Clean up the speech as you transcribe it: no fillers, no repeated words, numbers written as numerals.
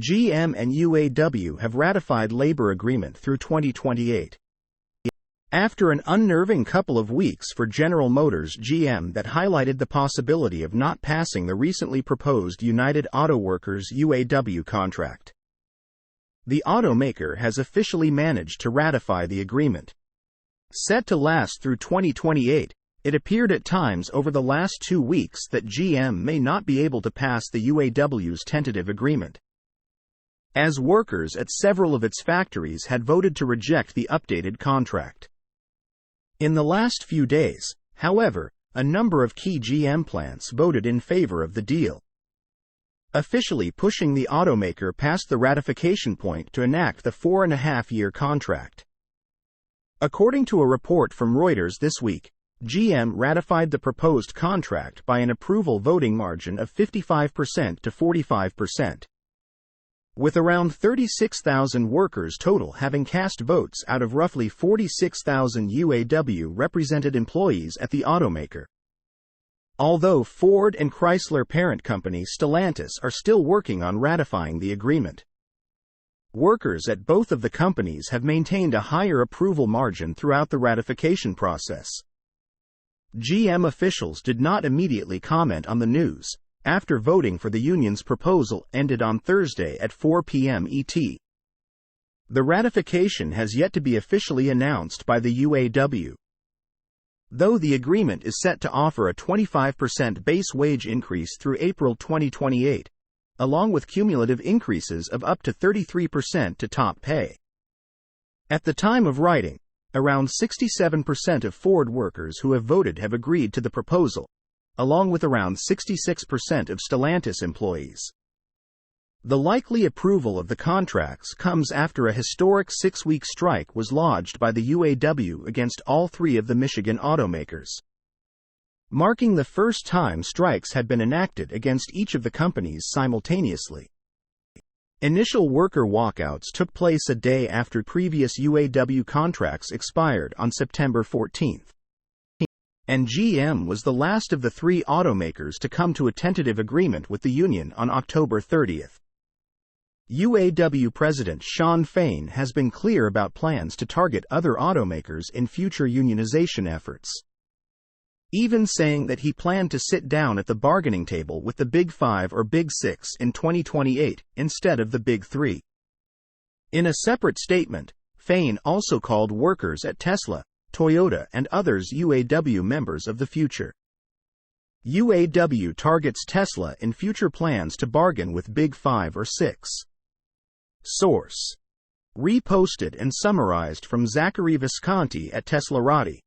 GM and UAW have ratified labor agreement through 2028. After an unnerving couple of weeks for General Motors GM that highlighted the possibility of not passing the recently proposed United Auto Workers UAW contract, the automaker has officially managed to ratify the agreement. Set to last through 2028, it appeared at times over the last 2 weeks that GM may not be able to pass the UAW's tentative agreement, as workers at several of its factories had voted to reject the updated contract. In the last few days, however, a number of key GM plants voted in favor of the deal, officially pushing the automaker past the ratification point to enact the 4.5-year contract. According to a report from Reuters this week, GM ratified the proposed contract by an approval voting margin of 55% to 45%. With around 36,000 workers total having cast votes out of roughly 46,000 UAW-represented employees at the automaker. Although Ford and Chrysler parent company Stellantis are still working on ratifying the agreement, workers at both of the companies have maintained a higher approval margin throughout the ratification process. GM officials did not immediately comment on the news, after voting for the union's proposal ended on Thursday at 4 p.m. ET. The ratification has yet to be officially announced by the UAW, though the agreement is set to offer a 25% base wage increase through April 2028, along with cumulative increases of up to 33% to top pay. At the time of writing, around 67% of Ford workers who have voted have agreed to the proposal, along with around 66% of Stellantis employees. The likely approval of the contracts comes after a historic 6-week strike was lodged by the UAW against all 3 of the Michigan automakers, marking the first time strikes had been enacted against each of the companies simultaneously. Initial worker walkouts took place a day after previous UAW contracts expired on September 14. And GM was the last of the 3 automakers to come to a tentative agreement with the union on October 30. UAW President Shawn Fain has been clear about plans to target other automakers in future unionization efforts, even saying that he planned to sit down at the bargaining table with the Big 5 or Big 6 in 2028 instead of the Big 3. In a separate statement, Fain also called workers at Tesla, Toyota and others UAW members of the future. UAW targets Tesla in future plans to bargain with Big 5 or 6. Source: reposted and summarized from Zachary Visconti at teslaupdate.